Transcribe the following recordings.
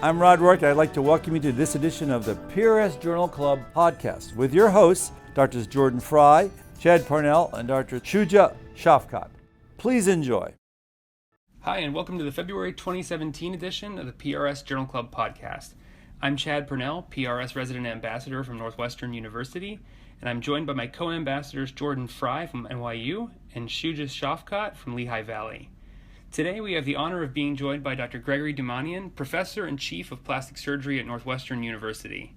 I'm Rod Rourke. I'd like to welcome you to this edition of the PRS Journal Club podcast with your hosts, Drs. Jordan Frey, Chad Purnell, and Dr. Shuja Shafqat. Please enjoy. Hi, and welcome to the February 2017 edition of the PRS Journal Club podcast. I'm Chad Purnell, PRS Resident Ambassador from Northwestern University, and I'm joined by my co-ambassadors Jordan Frey from NYU and Shuja Shafqat from Lehigh Valley. Today we have the honor of being joined by Dr. Gregory Dumanian, Professor and Chief of Plastic Surgery at Northwestern University.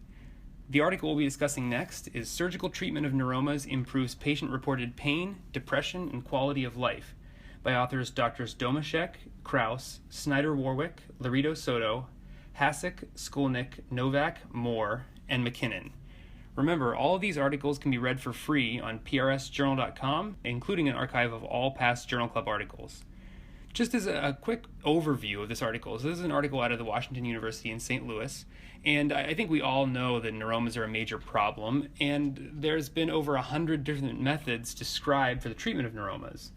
The article we'll be discussing next is Surgical Treatment of Neuromas Improves Patient-Reported Pain, Depression, and Quality of Life by authors Drs. Domashek, Kraus, Snyder-Warwick, Laredo-Soto, Hasek, Skolnick, Novak, Moore, and McKinnon. Remember, all of these articles can be read for free on prsjournal.com, including an archive of all past Journal Club articles. Just as a quick overview of this article, so this is an article out of the Washington University in St. Louis, and I think we all know that neuromas are a major problem, and there's been over 100 different methods described for the treatment of neuromas.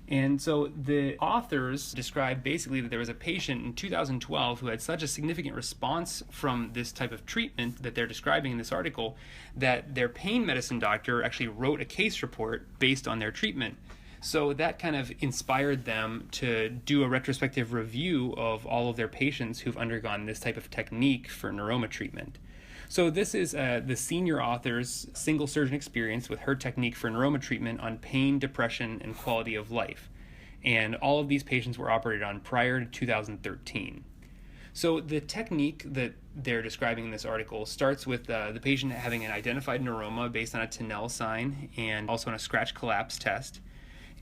And so the authors described basically that there was a patient in 2012 who had such a significant response from this type of treatment that they're describing in this article that their pain medicine doctor actually wrote a case report based on their treatment. So that kind of inspired them to do a retrospective review of all of their patients who've undergone this type of technique for neuroma treatment. So this is the senior author's single surgeon experience with her technique for neuroma treatment on pain, depression, and quality of life. And all of these patients were operated on prior to 2013. So the technique that they're describing in this article starts with the patient having an identified neuroma based on a Tinel sign and also on a scratch collapse test.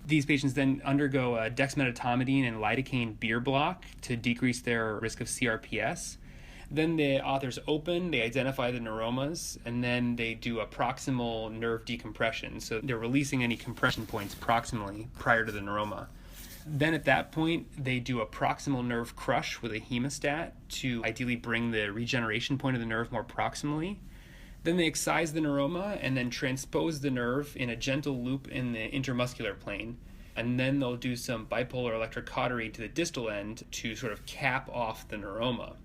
These patients then undergo a dexmedetomidine and lidocaine beer block to decrease their risk of CRPS. Then the authors they identify the neuromas, and then they do a proximal nerve decompression. So they're releasing any compression points proximally prior to the neuroma. Then at that point, they do a proximal nerve crush with a hemostat to ideally bring the regeneration point of the nerve more proximally. Then they excise the neuroma and then transpose the nerve in a gentle loop in the intermuscular plane. And then they'll do some bipolar electrocautery to the distal end to sort of cap off the neuroma.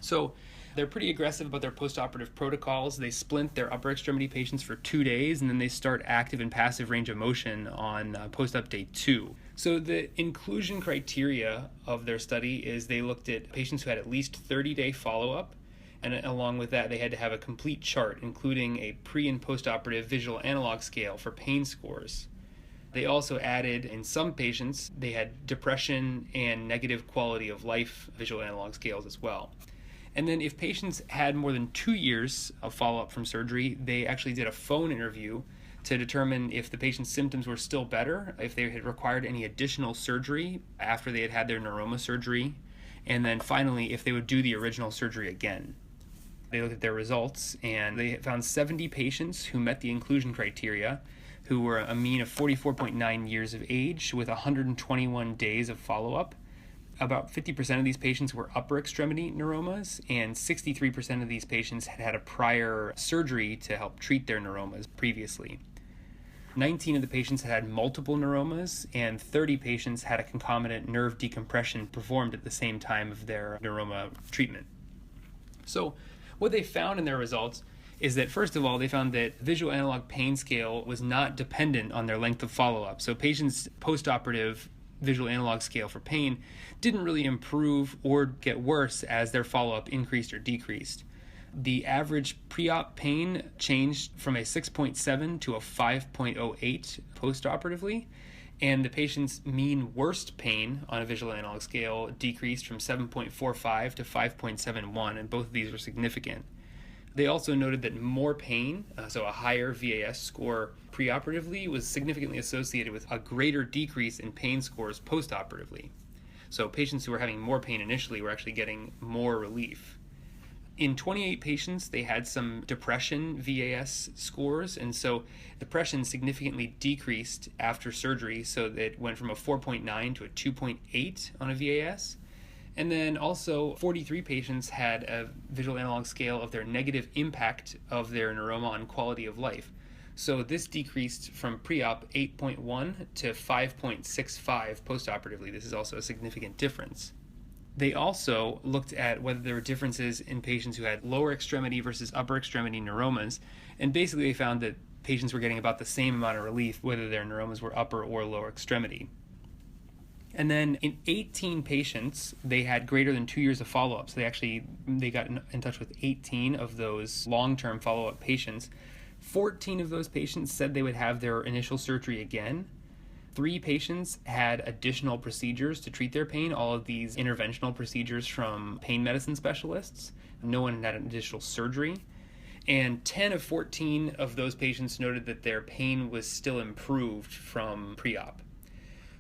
So they're pretty aggressive about their postoperative protocols. They splint their upper extremity patients for 2 days, and then they start active and passive range of motion on post-op day 2. So the inclusion criteria of their study is they looked at patients who had at least 30-day follow-up, and along with that, they had to have a complete chart, including a pre- and postoperative visual analog scale for pain scores. They also added, in some patients, they had depression and negative quality of life visual analog scales as well. And then if patients had more than 2 years of follow-up from surgery, they actually did a phone interview to determine if the patient's symptoms were still better, if they had required any additional surgery after they had had their neuroma surgery, and then finally, if they would do the original surgery again. They looked at their results, and they found 70 patients who met the inclusion criteria, who were a mean of 44.9 years of age with 121 days of follow-up. About 50% of these patients were upper extremity neuromas, and 63% of these patients had had a prior surgery to help treat their neuromas previously. 19 of the patients had multiple neuromas, and 30 patients had a concomitant nerve decompression performed at the same time of their neuroma treatment. So what they found in their results is that, first of all, they found that visual analog pain scale was not dependent on their length of follow-up. So patients' postoperative visual analog scale for pain didn't really improve or get worse as their follow-up increased or decreased. The average pre-op pain changed from a 6.7 to a 5.08 postoperatively, and the patient's mean worst pain on a visual analog scale decreased from 7.45 to 5.71, and both of these were significant. They also noted that more pain, so a higher VAS score preoperatively, was significantly associated with a greater decrease in pain scores postoperatively. So patients who were having more pain initially were actually getting more relief. In 28 patients, they had some depression VAS scores, and so depression significantly decreased after surgery, so that it went from a 4.9 to a 2.8 on a VAS. And then also 43 patients had a visual analog scale of their negative impact of their neuroma on quality of life. So this decreased from pre-op 8.1 to 5.65 postoperatively. This is also a significant difference. They also looked at whether there were differences in patients who had lower extremity versus upper extremity neuromas, and basically they found that patients were getting about the same amount of relief whether their neuromas were upper or lower extremity. And then in 18 patients, they had greater than 2 years of follow-up. So they got in touch with 18 of those long-term follow-up patients. 14 of those patients said they would have their initial surgery again. 3 patients had additional procedures to treat their pain, all of these interventional procedures from pain medicine specialists. No one had an additional surgery. And 10 of 14 of those patients noted that their pain was still improved from pre-op.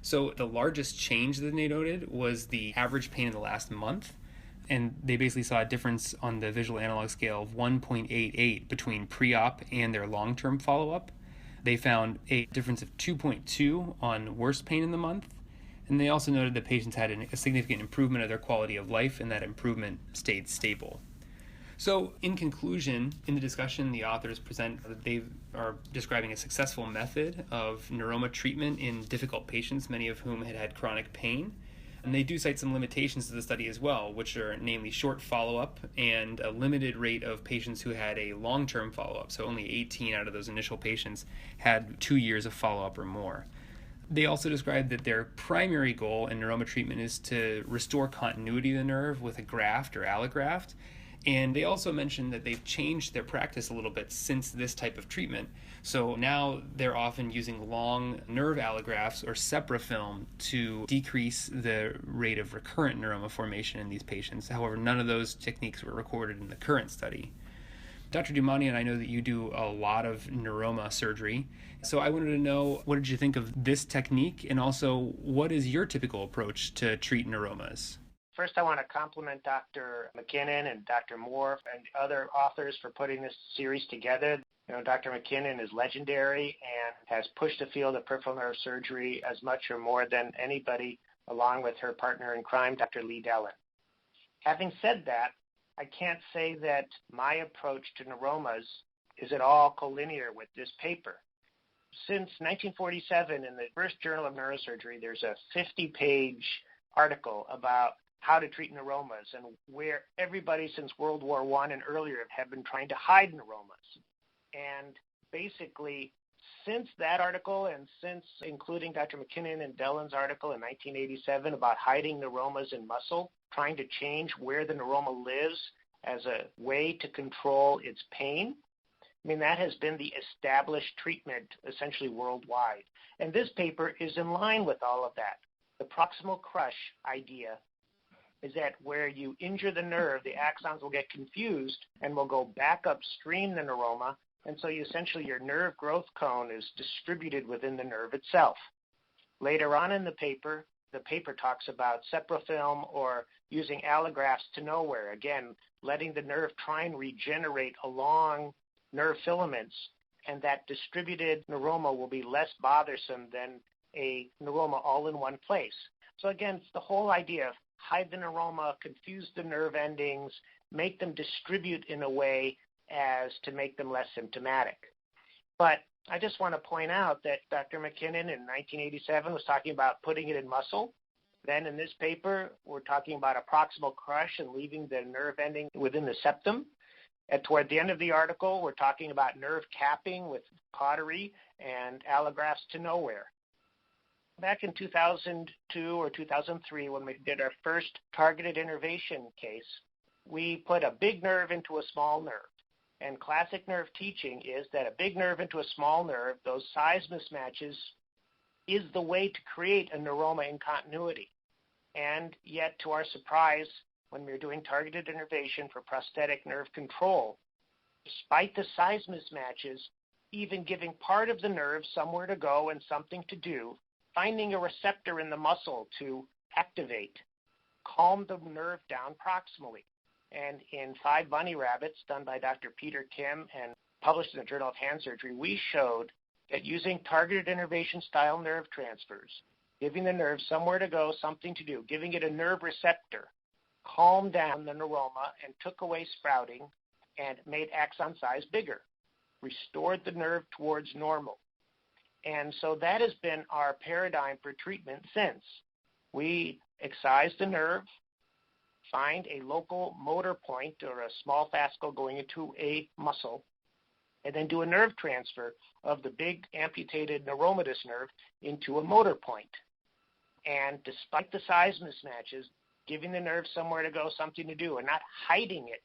So the largest change that they noted was the average pain in the last month. And they basically saw a difference on the visual analog scale of 1.88 between pre-op and their long-term follow-up. They found a difference of 2.2 on worst pain in the month. And they also noted that patients had a significant improvement of their quality of life, and that improvement stayed stable. So in conclusion, in the discussion, the authors present that they are describing a successful method of neuroma treatment in difficult patients, many of whom had had chronic pain. And they do cite some limitations to the study as well, which are namely short follow-up and a limited rate of patients who had a long-term follow-up. So only 18 out of those initial patients had 2 years of follow-up or more. They also described that their primary goal in neuroma treatment is to restore continuity of the nerve with a graft or allograft. And they also mentioned that they've changed their practice a little bit since this type of treatment. So now they're often using long nerve allografts or seprafilm to decrease the rate of recurrent neuroma formation in these patients. However, none of those techniques were recorded in the current study. Dr. Dumanian, I know that you do a lot of neuroma surgery. So I wanted to know, what did you think of this technique? And also, what is your typical approach to treat neuromas? First, I want to compliment Dr. McKinnon and Dr. Moore and other authors for putting this series together. Dr. McKinnon is legendary and has pushed the field of peripheral nerve surgery as much or more than anybody, along with her partner in crime, Dr. Lee Dellen. Having said that, I can't say that my approach to neuromas is at all collinear with this paper. Since 1947, in the first Journal of Neurosurgery, there's a 50-page article about how to treat neuromas, and where everybody since World War I and earlier have been trying to hide neuromas. And basically, since that article and since including Dr. McKinnon and Dellen's article in 1987 about hiding neuromas in muscle, trying to change where the neuroma lives as a way to control its pain, that has been the established treatment essentially worldwide. And this paper is in line with all of that. The proximal crush idea is that where you injure the nerve, the axons will get confused and will go back upstream the neuroma, and so essentially your nerve growth cone is distributed within the nerve itself. Later on in the paper talks about seprafilm or using allografts to nowhere, again, letting the nerve try and regenerate along nerve filaments, and that distributed neuroma will be less bothersome than a neuroma all in one place. So again, it's the whole idea of hide the neuroma, confuse the nerve endings, make them distribute in a way as to make them less symptomatic. But I just want to point out that Dr. McKinnon in 1987 was talking about putting it in muscle. Then in this paper, we're talking about a proximal crush and leaving the nerve ending within the septum. And toward the end of the article, we're talking about nerve capping with cautery and allografts to nowhere. Back in 2002 or 2003, when we did our first targeted innervation case, we put a big nerve into a small nerve. And classic nerve teaching is that a big nerve into a small nerve, those size mismatches, is the way to create a neuroma in continuity. And yet, to our surprise, when we were doing targeted innervation for prosthetic nerve control, despite the size mismatches, even giving part of the nerve somewhere to go and something to do, finding a receptor in the muscle to activate, calm the nerve down proximally. And in 5 bunny rabbits done by Dr. Peter Kim and published in the Journal of Hand Surgery, we showed that using targeted innervation style nerve transfers, giving the nerve somewhere to go, something to do, giving it a nerve receptor, calmed down the neuroma and took away sprouting and made axon size bigger, restored the nerve towards normal. And so that has been our paradigm for treatment since. We excise the nerve, find a local motor point or a small fascicle going into a muscle, and then do a nerve transfer of the big amputated neuromatous nerve into a motor point. And despite the size mismatches, giving the nerve somewhere to go, something to do, and not hiding it,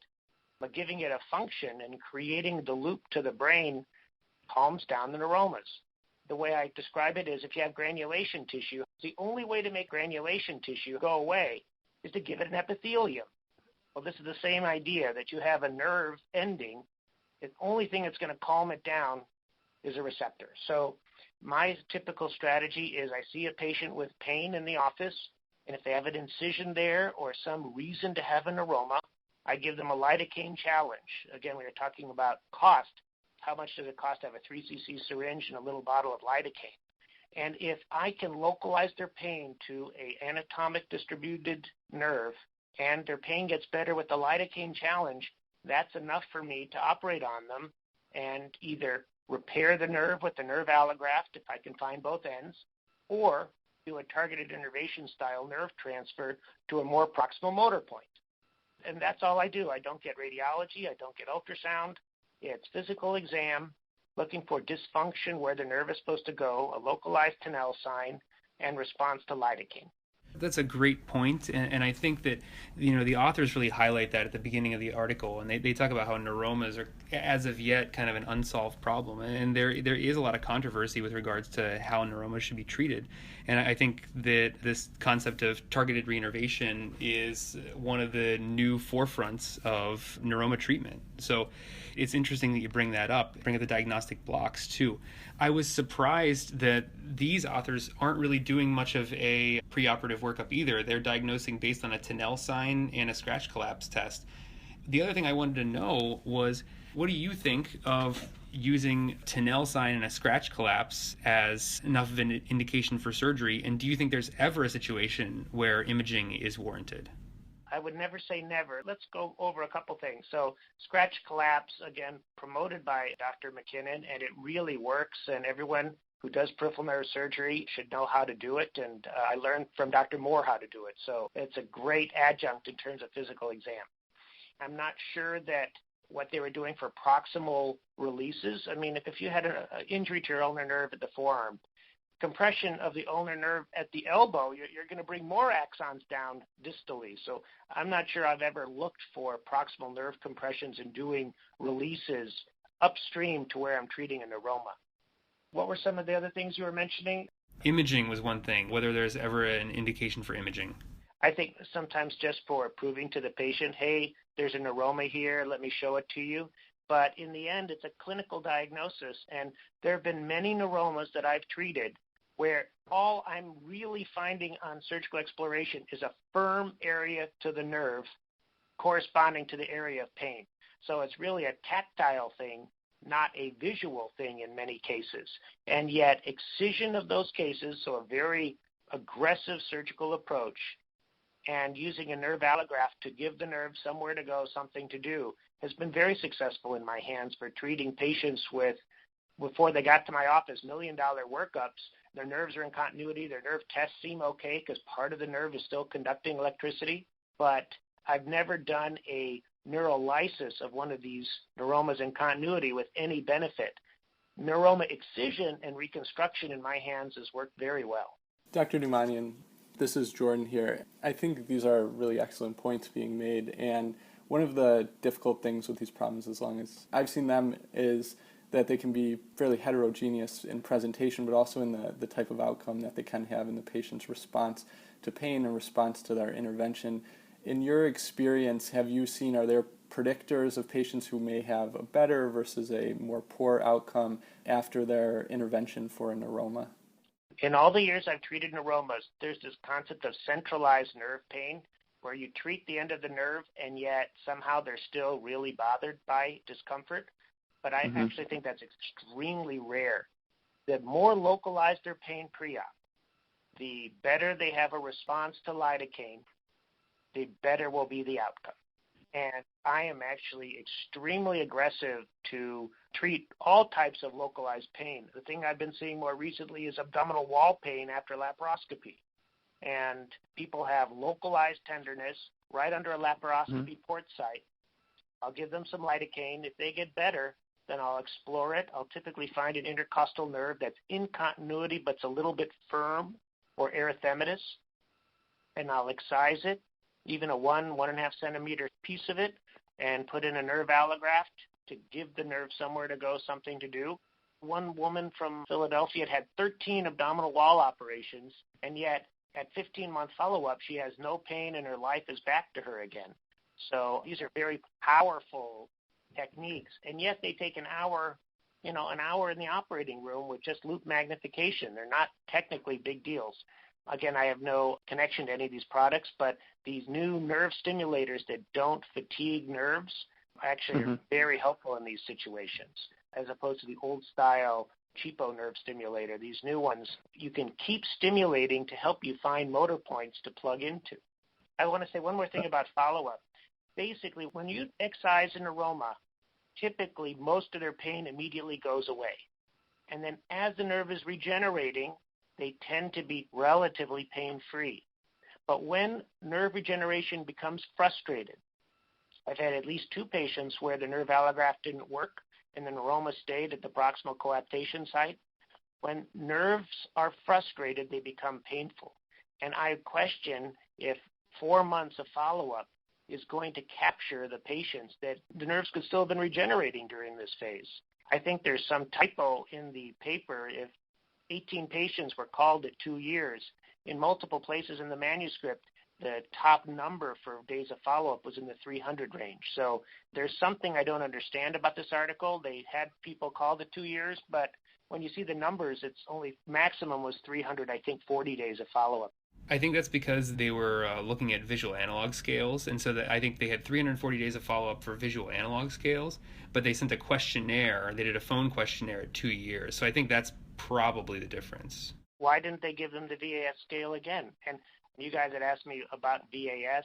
but giving it a function and creating the loop to the brain calms down the neuromas. The way I describe it is if you have granulation tissue, the only way to make granulation tissue go away is to give it an epithelium. Well, this is the same idea that you have a nerve ending. The only thing that's going to calm it down is a receptor. So my typical strategy is I see a patient with pain in the office, and if they have an incision there or some reason to have a neuroma, I give them a lidocaine challenge. Again, we were talking about cost. How much does it cost to have a 3 cc syringe and a little bottle of lidocaine? And if I can localize their pain to an anatomic distributed nerve and their pain gets better with the lidocaine challenge, that's enough for me to operate on them and either repair the nerve with the nerve allograft if I can find both ends, or do a targeted innervation style nerve transfer to a more proximal motor point. And that's all I do. I don't get radiology. I don't get ultrasound. It's physical exam, looking for dysfunction where the nerve is supposed to go, a localized Purnell sign, and response to lidocaine. That's a great point, and I think that the authors really highlight that at the beginning of the article, and they talk about how neuromas are, as of yet, kind of an unsolved problem, and there is a lot of controversy with regards to how neuromas should be treated, and I think that this concept of targeted reinnervation is one of the new forefronts of neuroma treatment. So it's interesting that you bring up the diagnostic blocks too. I was surprised that these authors aren't really doing much of a preoperative workup either. They're diagnosing based on a Purnell sign and a scratch collapse test. The other thing I wanted to know was, what do you think of using Purnell sign and a scratch collapse as enough of an indication for surgery? And do you think there's ever a situation where imaging is warranted? I would never say never. Let's go over a couple things. So scratch collapse, again, promoted by Dr. McKinnon, and it really works, and everyone who does peripheral nerve surgery should know how to do it, and I learned from Dr. Moore how to do it. So it's a great adjunct in terms of physical exam. I'm not sure that what they were doing for proximal releases, I mean, if you had an injury to your ulnar nerve at the forearm, compression of the ulnar nerve at the elbow, you're going to bring more axons down distally. So I'm not sure I've ever looked for proximal nerve compressions and doing releases upstream to where I'm treating a neuroma. What were some of the other things you were mentioning? Imaging was one thing, whether there's ever an indication for imaging. I think sometimes just for proving to the patient, hey, there's a neuroma here, let me show it to you. But in the end, it's a clinical diagnosis, and there have been many neuromas that I've treated where all I'm really finding on surgical exploration is a firm area to the nerve corresponding to the area of pain. So it's really a tactile thing, not a visual thing in many cases. And yet excision of those cases, so a very aggressive surgical approach, and using a nerve allograft to give the nerve somewhere to go, something to do, has been very successful in my hands for treating patients with, before they got to my office, $1 million workups. Their nerves are in continuity. Their nerve tests seem okay because part of the nerve is still conducting electricity. But I've never done a neurolysis of one of these neuromas in continuity with any benefit. Neuroma excision and reconstruction in my hands has worked very well. Dr. Dumanian, this is Jordan here. I think these are really excellent points being made, and one of the difficult things with these problems, as long as I've seen them, is that they can be fairly heterogeneous in presentation, but also in the type of outcome that they can have in the patient's response to pain and response to their intervention. In your experience, have you seen, are there predictors of patients who may have a better versus a more poor outcome after their intervention for a neuroma? In all the years I've treated neuromas, there's this concept of centralized nerve pain where you treat the end of the nerve and yet somehow they're still really bothered by discomfort. But I actually think that's extremely rare. The more localized their pain pre-op, the better they have a response to lidocaine, the better will be the outcome. And I am actually extremely aggressive to treat all types of localized pain. The thing I've been seeing more recently is abdominal wall pain after laparoscopy. and people have localized tenderness right under a laparoscopy port site. I'll give them some lidocaine. If they get better, then I'll explore it. I'll typically find an intercostal nerve that's in continuity but's a little bit firm or erythematous, and I'll excise it, even a 1.5 centimeter piece of it, and put in a nerve allograft to give the nerve somewhere to go, something to do. One woman from Philadelphia had 13 abdominal wall operations, and yet at 15-month follow-up, she has no pain and her life is back to her again. So these are very powerful techniques, and yet they take an hour in the operating room with just loop magnification. They're not technically big deals. Again, I have no connection to any of these products, but these new nerve stimulators that don't fatigue nerves actually are very helpful in these situations, as opposed to the old-style cheapo nerve stimulator. These new ones, you can keep stimulating to help you find motor points to plug into. I want to say one more thing about follow-up. Basically, when you excise a neuroma, typically most of their pain immediately goes away. And then as the nerve is regenerating, they tend to be relatively pain-free. But when nerve regeneration becomes frustrated, I've had at least 2 patients where the nerve allograft didn't work and the neuroma stayed at the proximal coaptation site. When nerves are frustrated, they become painful. And I question if 4 months of follow-up is going to capture the patients that the nerves could still have been regenerating during this phase. I think there's some typo in the paper. If 18 patients were called at 2 years, in multiple places in the manuscript, the top number for days of follow-up was in the 300 range. So there's something I don't understand about this article. They had people called at 2 years, but when you see the numbers, it's only maximum was 300, I think, 40 days of follow-up. I think that's because they were looking at visual analog scales, and so that I think they had 340 days of follow-up for visual analog scales, but they sent a questionnaire. They did a phone questionnaire at 2 years, so I think that's probably the difference. Why didn't they give them the VAS scale again? And you guys had asked me about VAS.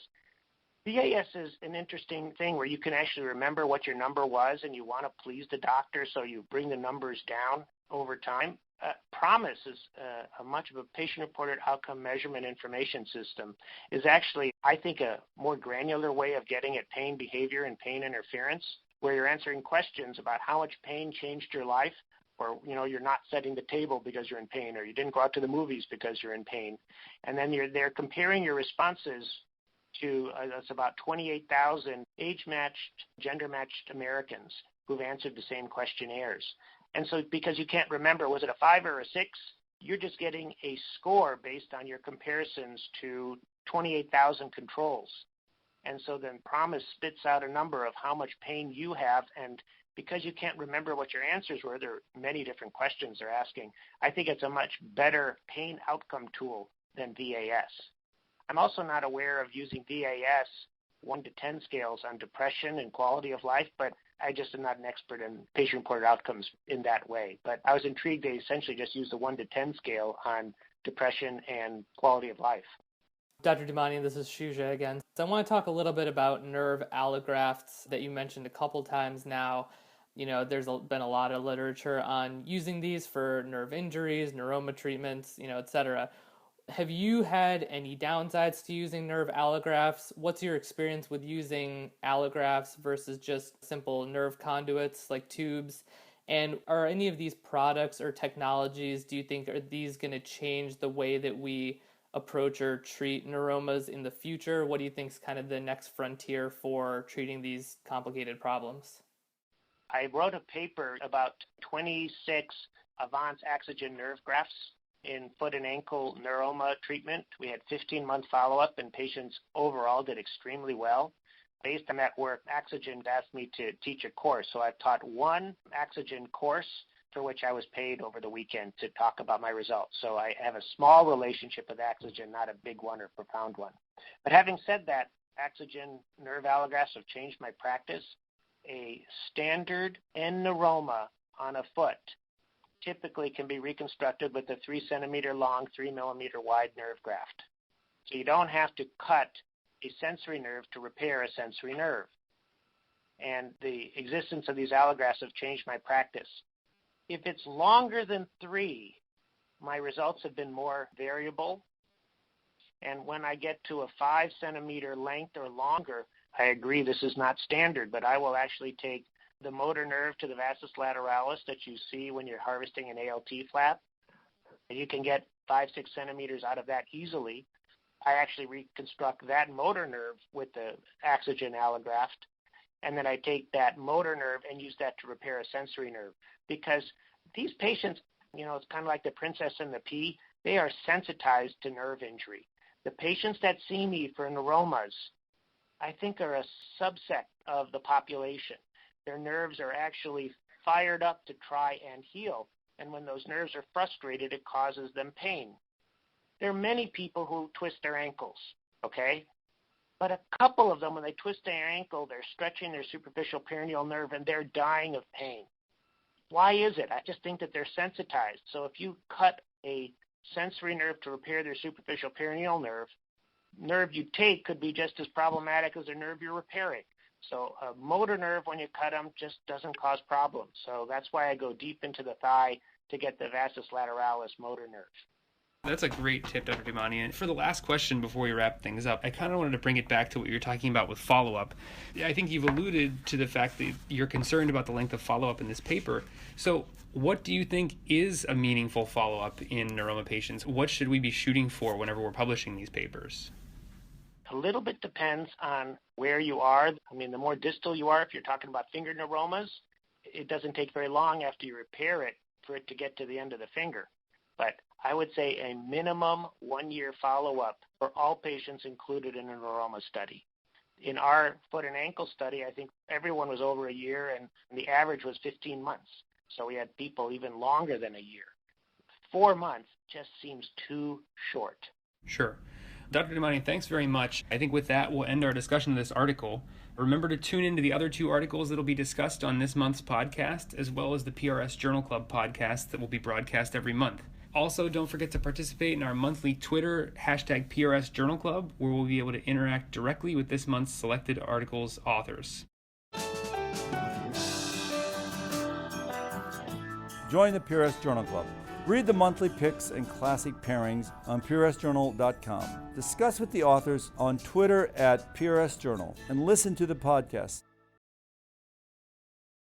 VAS is an interesting thing where you can actually remember what your number was, and you want to please the doctor, so you bring the numbers down over time. PROMIS is a much of a patient-reported outcome measurement information system, is actually, I think, a more granular way of getting at pain behavior and pain interference, where you're answering questions about how much pain changed your life, or you're not setting the table because you're in pain, or you didn't go out to the movies because you're in pain. And then they're comparing your responses to that's about 28,000 age-matched, gender-matched Americans who've answered the same questionnaires. And so because you can't remember, was it a 5 or a 6, you're just getting a score based on your comparisons to 28,000 controls. And so then PROMIS spits out a number of how much pain you have, and because you can't remember what your answers were, there are many different questions they're asking. I think it's a much better pain outcome tool than VAS. I'm also not aware of using VAS 1 to 10 scales on depression and quality of life, but I just am not an expert in patient-reported outcomes in that way. But I was intrigued they essentially just used the 1 to 10 scale on depression and quality of life. Dr. Dumanian, this is Shuja again. So I want to talk a little bit about nerve allografts that you mentioned a couple times now. There's been a lot of literature on using these for nerve injuries, neuroma treatments, et cetera. Have you had any downsides to using nerve allografts? What's your experience with using allografts versus just simple nerve conduits like tubes? And are any of these products or technologies, do you think, are these going to change the way that we approach or treat neuromas in the future? What do you think is kind of the next frontier for treating these complicated problems? I wrote a paper about 26 Avance Axogen nerve grafts in foot and ankle neuroma treatment. We had 15-month follow-up, and patients overall did extremely well. Based on that work, Axogen asked me to teach a course. So I've taught one Axogen course for which I was paid over the weekend to talk about my results. So I have a small relationship with Axogen, not a big one or profound one. But having said that, Axogen nerve allografts have changed my practice. A standard end neuroma on a foot typically can be reconstructed with a 3 centimeter long, 3 millimeter wide nerve graft. So you don't have to cut a sensory nerve to repair a sensory nerve. And the existence of these allografts have changed my practice. If it's longer than 3, my results have been more variable. And when I get to a 5 centimeter length or longer, I agree this is not standard, but I will actually take the motor nerve to the vastus lateralis that you see when you're harvesting an ALT flap. You can get 5-6 centimeters out of that easily. I actually reconstruct that motor nerve with the Axogen allograft, and then I take that motor nerve and use that to repair a sensory nerve. Because these patients, it's kind of like the princess and the pea, they are sensitized to nerve injury. The patients that see me for neuromas, I think, are a subset of the population. Their nerves are actually fired up to try and heal, and when those nerves are frustrated, it causes them pain. There are many people who twist their ankles, okay? But a couple of them, when they twist their ankle, they're stretching their superficial peroneal nerve and they're dying of pain. Why is it? I just think that they're sensitized. So if you cut a sensory nerve to repair their superficial peroneal nerve you take could be just as problematic as the nerve you're repairing. So a motor nerve, when you cut them, just doesn't cause problems. So that's why I go deep into the thigh to get the vastus lateralis motor nerve. That's a great tip, Dr. Dumanian. For the last question before we wrap things up, I kind of wanted to bring it back to what you're talking about with follow-up. I think you've alluded to the fact that you're concerned about the length of follow-up in this paper. So what do you think is a meaningful follow-up in neuroma patients? What should we be shooting for whenever we're publishing these papers? A little bit depends on where you are. I mean, the more distal you are, if you're talking about finger neuromas, it doesn't take very long after you repair it for it to get to the end of the finger. But I would say a minimum 1-year follow-up for all patients included in a neuroma study. In our foot and ankle study, I think everyone was over a year, and the average was 15 months. So we had people even longer than a year. 4 months just seems too short. Sure. Dr. Dumanian, thanks very much. I think with that, we'll end our discussion of this article. Remember to tune into the other 2 articles that will be discussed on this month's podcast, as well as the PRS Journal Club podcast that will be broadcast every month. Also, don't forget to participate in our monthly Twitter, #PRS Journal Club, where we'll be able to interact directly with this month's selected articles' authors. Join the PRS Journal Club. Read the monthly picks and classic pairings on PRSjournal.com. Discuss with the authors on Twitter @PRSJournal and listen to the podcast